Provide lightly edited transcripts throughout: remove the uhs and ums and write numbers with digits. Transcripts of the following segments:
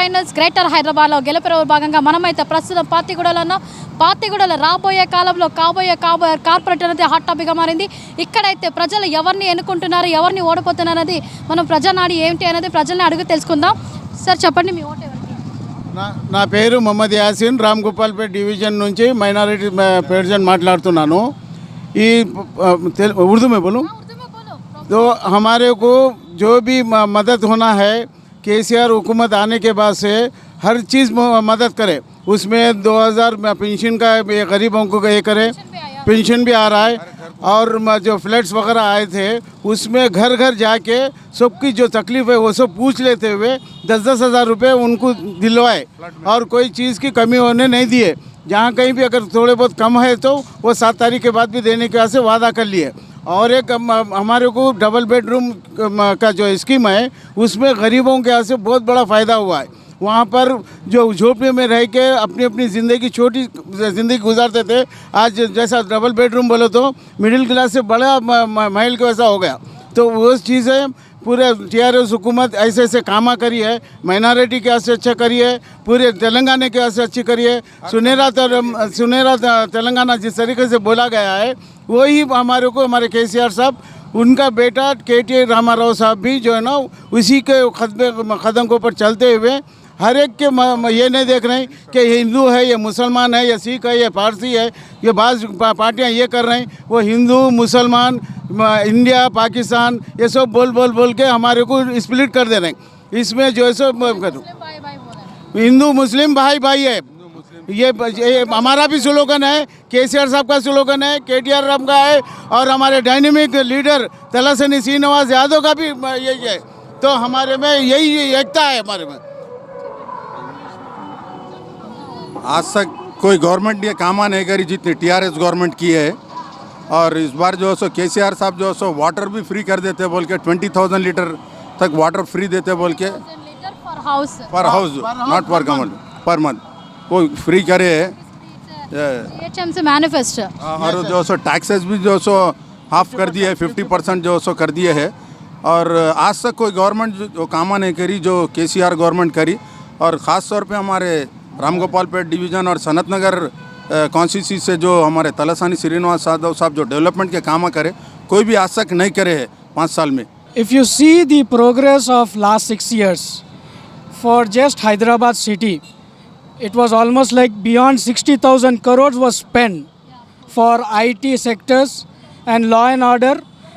Finals greater హైదరాబాద్లో గెలుపులో భాగంగా మనమైతే ప్రస్తుతం పాతిగూడలో రాబోయే కాలంలో కాబోయే కార్పొరేట్ అనేది హాట్ టాపిక్గా మారింది. ఇక్కడైతే ప్రజలు ఎవరిని ఎన్నుకుంటున్నారు, ఎవరిని ఓడిపోతున్నారు అనేది మనం ప్రజానాడి ఏంటి అనేది ప్రజల్ని అడిగి తెలుసుకుందాం. సార్ చెప్పండి, మీ ఓటు ఎవరికి? నా పేరు మొహమ్మద్ యాసిన్, రామ్ గోపాల్పేట్ డివిజన్ నుంచి మైనారిటీ ప్రెసిడెంట్ మాట్లాడుతున్నాను. ఈ उर्दू में बोलूँ तो हमारे को जो भी मदद होना है केसीआर हुकूमत आने के बाद से हर चीज़ मदद करे. उसमें 2000 पेंशन का गरीबों को ये करे, पेंशन भी आ रहा है. और जो फ्लैट्स वगैरह आए थे उसमें घर घर जाके सबकी जो तकलीफ़ है वो सब पूछ लेते हुए 10-10 हज़ार रुपये उनको दिलवाए और कोई चीज़ की कमी होने नहीं दिए. जहाँ कहीं भी अगर थोड़े बहुत कम है तो वो 7 तारीख के बाद भी देने के वास्ते वादा कर लिए. और एक हमारे को डबल बेडरूम का जो स्कीम है उसमें गरीबों के वास्ते बहुत बड़ा फ़ायदा हुआ है. वहाँ पर जो झोपड़ी में रह के अपनी अपनी ज़िंदगी छोटी ज़िंदगी गुजारते थे, आज जैसा डबल बेडरूम बोलो तो मिडिल क्लास से बड़ा महल के वैसा हो गया. तो वो चीज़ें पूरे टीआरएस हुकूमत ऐसे ऐसे कामा करी है, माइनॉरिटी के वास्ते अच्छा करी है, पूरे तेलंगाना के वास्ते अच्छी करी है. सुनहरा तेलंगाना जिस तरीके से बोला गया है वही हमारे को हमारे केसीआर साहब, उनका बेटा KT रामाराव साहब भी जो है ना उसी के कदम के ऊपर चलते हुए हर एक के ये नहीं देख रहे हैं कि ये हिंदू है, ये मुसलमान है, ये सिख है, ये पारसी है. ये बाज़ पार्टियां ये कर रहे हैं, वो हिंदू मुसलमान इंडिया पाकिस्तान ये सब बोल के हमारे को स्प्लिट कर दे रहे हैं. इसमें जो है सो हिंदू मुस्लिम भाई भाई है. ये हमारा भी स्लोगन है, केसीआर साहब का स्लोगन है, KTR राम का है और हमारे डायनेमिक लीडर तलासनी श्रीनिवास यादव का भी यही है. तो हमारे में यही एकता है. हमारे में आज तक कोई गवर्नमेंट ने कामा नहीं करी जितनी TRS गवर्नमेंट की है. और इस बार जो है सो KCR साहब जो है सो वाटर भी फ्री कर देते बोल के 20,000 लीटर तक वाटर फ्री देते बोल के पर हाउस नॉट पर गवर्नमेंट पर मंथ वो फ्री करे. से मैनिफेस्टो और जो सो टैक्सेस भी जो सो हाफ कर दिए है, 50% जो सो कर दिए है. और आज तक कोई गवर्नमेंट जो कामा नहीं करी जो KCR गवर्नमेंट करी. और ख़ास तौर पे हमारे राम गोपालपेट डिवीज़न और सनत नगर कॉन्स्टिट्यूंसी से जो हमारे तलासानी श्रीनिवास यादव साहब जो डेवलपमेंट के काम करे कोई भी आज तक नहीं करे है 5 साल में. If you see the progress of last 6 years for just Hyderabad city, it was almost like beyond 60,000 crores was spent for IT sectors and law and order.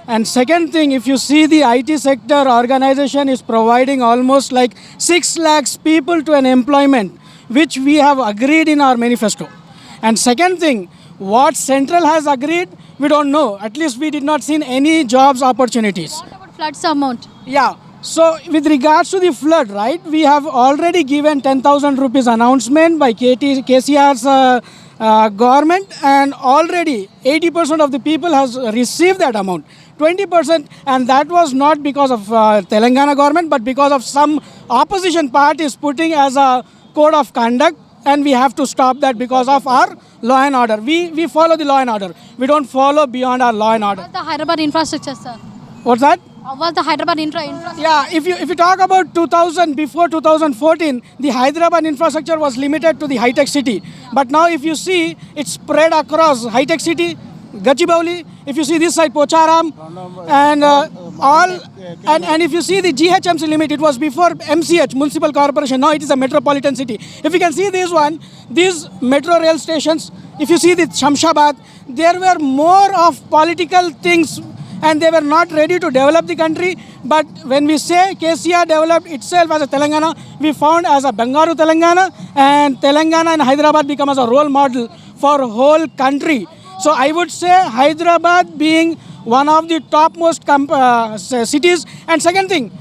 And second thing, if you see the IT sector organization is providing almost like 6 lakhs people to an employment, which we have agreed in our manifesto. And second thing, what Central has agreed, we don't know. At least we did not see any jobs opportunities. What about floods amount? Yeah. So with regards to the flood, right, we have already given 10,000 rupees announcement by KCR's government, and already 80% of the people has received that amount. 20%, and that was not because of Telangana government, but because of some opposition parties putting as a code of conduct, and we have to stop that because of our law and order. We follow the law and order. We don't follow beyond our law and order. What the Hyderabad infrastructure, sir? What's that? How was the Hyderabad infrastructure? Yeah, if you talk about 2000, before 2014, the Hyderabad infrastructure was limited to the high-tech city. But now if you see, it's spread across high-tech city, Gachibowli, if you see this side, Pocharam, and and if you see the GHMC limit, it was before MCH, Municipal Corporation, now it is a metropolitan city. If you can see this one, these metro rail stations, if you see the Shamshabad, there were more of political things and they were not ready to develop the country. But when we say KCR developed itself as a Telangana, we found as a Bangaru Telangana, and Telangana and Hyderabad become as a role model for whole country. So I would say Hyderabad being one of the topmost cities. And second thing,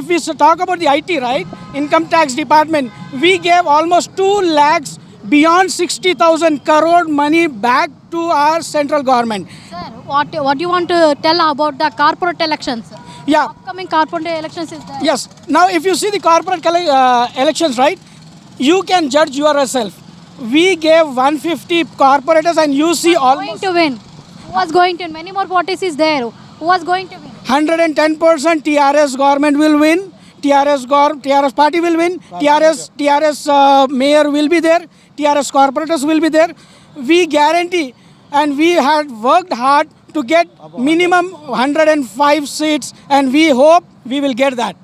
if we talk about the IT, right, income tax department, we gave almost 2 lakhs beyond 60,000 crore money back to our central government. Sir, what do you want to tell about the corporate elections? Yeah. Upcoming corporate elections is there. Yes. Now, if you see the corporate elections, right, you can judge yourself. We gave 150 corporators, and you see almost going to win. Who was going to win? Many more parties is there. Who was going to win? 110% TRS government will win. TRS party will win. TRS mayor will be there. TRS corporators will be there. We guarantee, and we had worked hard to get minimum 105 seats, and we hope we will get that.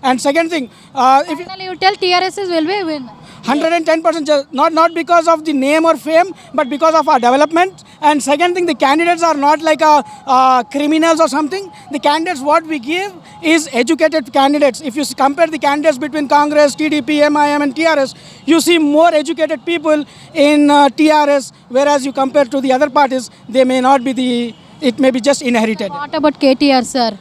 And second thing, if Finally, you tell TRSs will be win. 110%, not because of the name or fame, but because of our development. And second thing, the candidates are not like criminals or something. The candidates what we give is educated candidates. If you compare the candidates between Congress, TDP, MIM and TRS, you see more educated people in TRS, whereas you compare to the other parties, they may not be it may be just inherited. What about KTR, sir?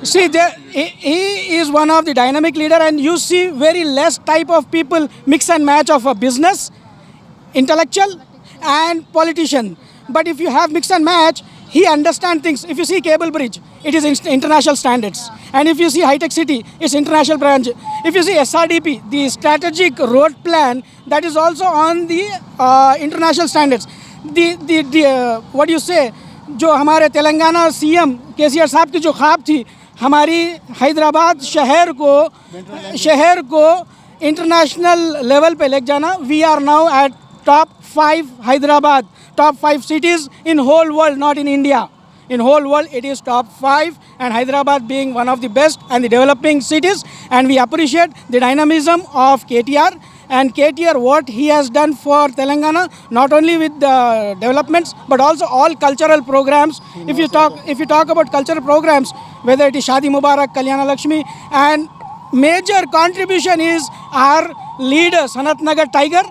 See, he is one of the dynamic leader, and you see very less type of people mix and match of a business, intellectual and politician. But if you have mix and match, he understands things. If you see Cable Bridge, it is international standards. And if you see High Tech City, it's international branch. If you see SRDP, the strategic road plan, that is also on the international standards. What do you say, जो हमारे Telangana CM KCR साहब की जो ख्वाब थी हमारी हैदराबाद शहर को इंटरनेशनल लेवल पे ले जाना, we are now at top 5 Hyderabad, top 5 cities in whole world, not in India. In whole world, it is top 5, and Hyderabad being one of the best and the developing cities. And we appreciate the dynamism of KTR. And KTR, what he has done for Telangana, not only with the developments, but also all cultural programs. If you talk about cultural programs, whether it is Shadi Mubarak, Kalyana Lakshmi, and major contribution is our leader, Sanat Nagar Tiger,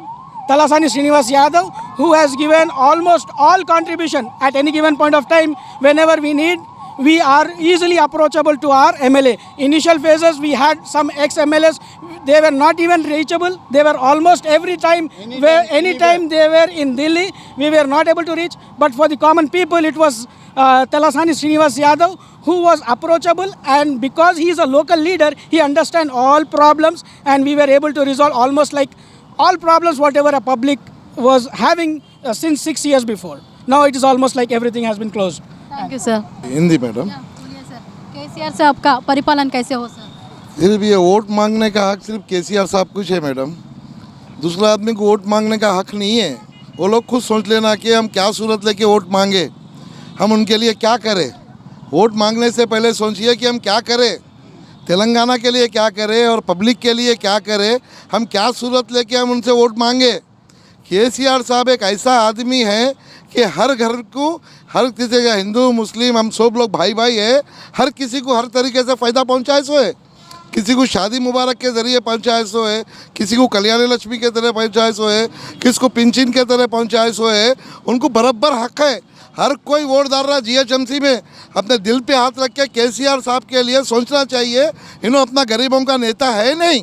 Talasani Srinivas Yadav, who has given almost all contribution at any given point of time. Whenever we need, we are easily approachable to our MLA. Initial phases, we had some ex-MLAs. They were not even reachable. They were almost every time, anytime they were in Delhi, we were not able to reach. But for the common people, it was Talasani Srinivas Yadav who was approachable, and because he is a local leader, he understands all problems, and we were able to resolve almost like all problems whatever a public was having since 6 years before. Now it is almost like everything has been closed. Thank you sir. Hindi madam. बोलिए sir, KCR साहब का परिपालन कैसे हो sir? सिर्फ ये vote मांगने का हक सिर्फ केसीआर साहब कुछ है मैडम, दूसरा आदमी को वोट मांगने का हक नहीं है। वो लोग खुद सोच लेना कि हम क्या सूरत लेके वोट मांगे, हम उनके लिए क्या करें। वोट मांगने से पहले सोचिए कि हम क्या करें, तेलंगाना के लिए क्या करें और पब्लिक के लिए क्या करें, हम क्या सूरत लेके हम उनसे वोट मांगे। केसीआर साहब एक ऐसा आदमी है कि हर घर को, हर किसी का, हिंदू मुस्लिम हम सब लोग भाई भाई है, हर किसी को हर तरीके से फ़ायदा पहुंचाए सो है। किसी को शादी मुबारक के ज़रिए पहुंचाए सो है, किसी को कल्याणी लक्ष्मी के तरह पहुंचाए सो है, किसी को पिंचिन के तरह पहुंचाए सो है। उनको बराबर हक है। हर कोई वोट डाल रहा जीएचएमसी में अपने दिल पे हाथ रख के केसीआर साहब के लिए सोचना चाहिए। इन्हों अपना गरीबों का नेता है नहीं,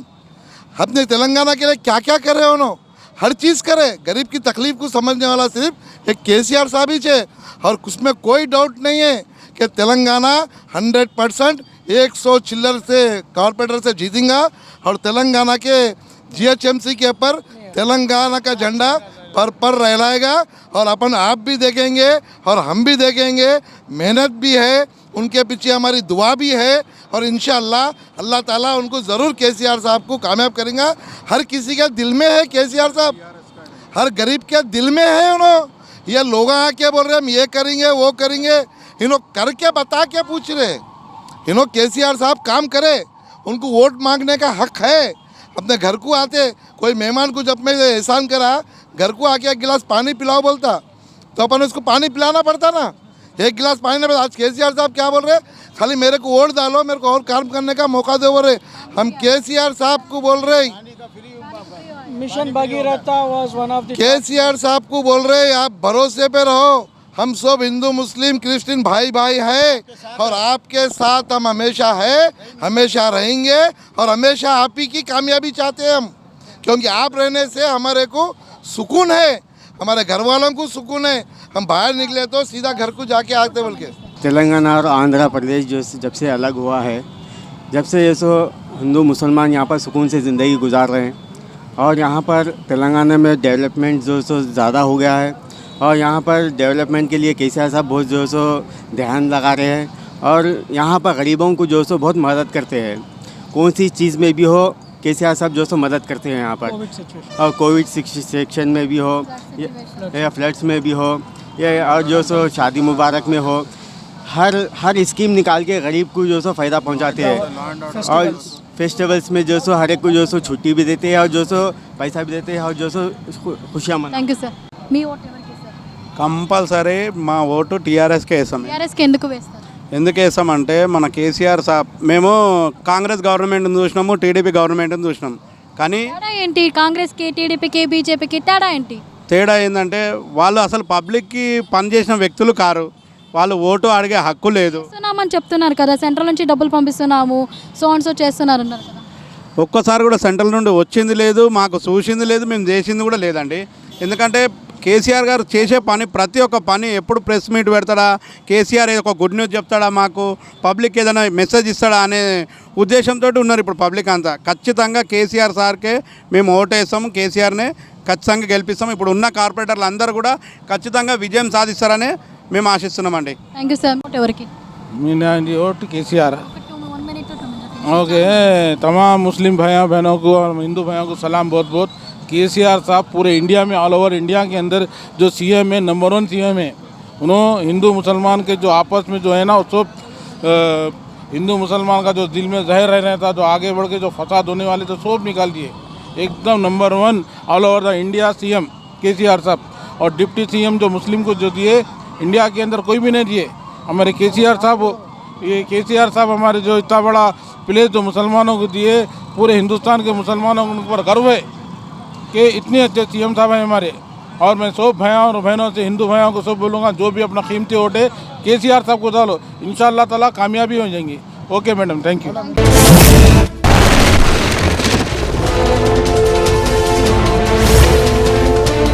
अपने तेलंगाना के लिए क्या क्या करे, उन्होंने हर चीज़ करे। गरीब की तकलीफ को समझने वाला सिर्फ एक केसीआर साहब ही है, और उसमें कोई डाउट नहीं है कि तेलंगाना 100% 100 चिल्लर से कॉर्पोरेटर से जीतेगा, और तेलंगाना के जीएचएमसी के ऊपर तेलंगाना का झंडा पर लहराएगा। और अपन आप भी देखेंगे और हम भी देखेंगे, मेहनत भी है, उनके पीछे हमारी दुआ भी है, और इंशाअल्लाह अल्लाह ताला उनको ज़रूर केसीआर साहब को कामयाब करेंगे। हर किसी के दिल में है केसीआर साहब, हर गरीब के दिल में है। उन्होंने ये लोग आके बोल रहे हम ये करेंगे वो करेंगे, इन्हों करके बता के पूछ रहे। इन्हों केसीआर साहब काम करे, उनको वोट मांगने का हक है। अपने घर को आते कोई मेहमान को जब मैं एहसान करा, घर को आके एक गिलास पानी पिलाओ बोलता, तो अपन उसको पानी पिलाना पड़ता ना। एक गिलास पानी नहीं। आज केसीआर साहब क्या बोल रहे, खाली मेरे को वोट डालो, मेरे को और काम करने का मौका दो बोल रहे। हम केसीआर साहब को बोल रहे, mission Bhagiratha was one of the KCR साहब को बोल रहे आप भरोसे पे रहो, हम सब हिंदू मुस्लिम क्रिश्चियन भाई भाई है, और आपके साथ हम हमेशा है, हमेशा रहेंगे, और हमेशा आप ही की कामयाबी चाहते हैं हम, क्योंकि आप रहने से हमारे को सुकून है, हमारे घर वालों को सुकून है। हम बाहर निकले तो सीधा घर को जाके आते बोल के। तेलंगाना और आंध्र प्रदेश जो जब से अलग हुआ है, जब से ये सो हिंदू मुसलमान यहाँ पर सुकून से ज़िंदगी गुजार रहे हैं, और यहाँ पर तेलंगाना में डेवलपमेंट जो सो ज़्यादा हो गया है, और यहाँ पर डेवलपमेंट के लिए केसीआर साहब बहुत जो सो ध्यान लगा रहे हैं, और यहाँ पर गरीबों को जो सो बहुत मदद करते हैं। कौन सी चीज़ में भी हो केसीआर साहब जो सो मदद करते हैं यहाँ पर। कोविड सिचुएशन और कोविड सेक्शन में भी हो या फ्लड्स में भी हो या और जो सो शादी मुबारक में हो, हर स्कीम निकाल के गरीब को जो सो फ़ायदा पहुँचाते हैं। और फेस्टिवल्स में जो सो हर एक को जो सो छुट्टी भी देते हैं और जो सो पैसा भी देते हैं और जो सो खुशियाँ मना। Thank you sir. Me vote ఎవరికి సార్? కంపల్సరీ మా ఓటు టీఆర్ఎస్కే వేసాం. టీఆర్ఎస్కి ఎందుకు వేస్తారు? ఎందుకు వేసామంటే మన కేసీఆర్ సాబ్ మేము కాంగ్రెస్ గవర్నమెంట్ని చూసినాము, టీడీపీ గవర్నమెంట్ని చూసినాం. కానీ తేడా ఏంటి? కాంగ్రెస్కి, టీడీపీకి, బీజేపీకి తేడా ఏంటి? తేడా ఏంటంటే వాళ్ళు అసలు పబ్లిక్కి పనిచేసిన వ్యక్తులు కారు. వాళ్ళు ఓటు అడిగే హక్కు లేదు. చేస్తున్నామని చెప్తున్నారు కదా, సెంట్రల్ నుంచి డబ్బులు పంపిస్తున్నాము, సో అండ్ సో చేస్తున్నారు అన్నారు కదా. ఒక్కసారి కూడా సెంట్రల్ నుండి వచ్చింది లేదు, మాకు చూసింది లేదు, మేము చేసింది కూడా లేదండి. ఎందుకంటే కేసీఆర్ గారు చేసే పని ప్రతి ఒక్క పని ఎప్పుడు ప్రెస్ మీట్ పెడతాడా, కేసీఆర్ ఒక గుడ్ న్యూస్ చెప్తాడా, మాకు పబ్లిక్ ఏదైనా మెసేజ్ ఇస్తాడా అనే ఉద్దేశంతో ఉన్నారు ఇప్పుడు పబ్లిక్ అంతా. ఖచ్చితంగా కేసీఆర్ సార్కే మేము ఓటేస్తాము, కేసీఆర్నే ఖచ్చితంగా గెలిపిస్తాం. ఇప్పుడు ఉన్న కార్పొరేటర్లు అందరూ కూడా ఖచ్చితంగా విజయం సాధిస్తారని మేము ఆశిస్తున్నామండి. Thank you sir. ఓటు ఎవరికి? मेरी वोट केसीआर है। ओके, तमाम मुस्लिम भाइयों बहनों को और हिंदू भाइयों को सलाम बहुत बहुत। केसीआर साहब पूरे इंडिया में, ऑल ओवर इंडिया के अंदर जो सीएम है, नंबर 1 सीएम है। उन्होंने हिंदू मुसलमान के जो आपस में जो है ना, वो सब हिंदू मुसलमान का जो दिल में जहर रह रहा था, जो आगे बढ़ के जो फसाद होने वाले थे, सब निकाल दिए। एकदम number 1 all over the India CM KCR साहब। और डिप्टी सीएम जो मुस्लिम को जो दिए, इंडिया के अंदर कोई भी नहीं दिए, हमारे केसीआर साहब। ये केसीआर साहब हमारे जो इतना बड़ा प्लेस जो मुसलमानों को दिए, पूरे हिंदुस्तान के मुसलमानों को उन पर गर्व है कि इतने अच्छे सीएम साहब हैं हमारे। और मैं सब भाइयों और बहनों से, हिंदू भाइयों को सब बोलूँगा, जो भी अपना कीमती वोट है केसीआर साहब को डालो, इंशाअल्लाह ताला कामयाबी हो जाएंगी। Okay madam, thank you.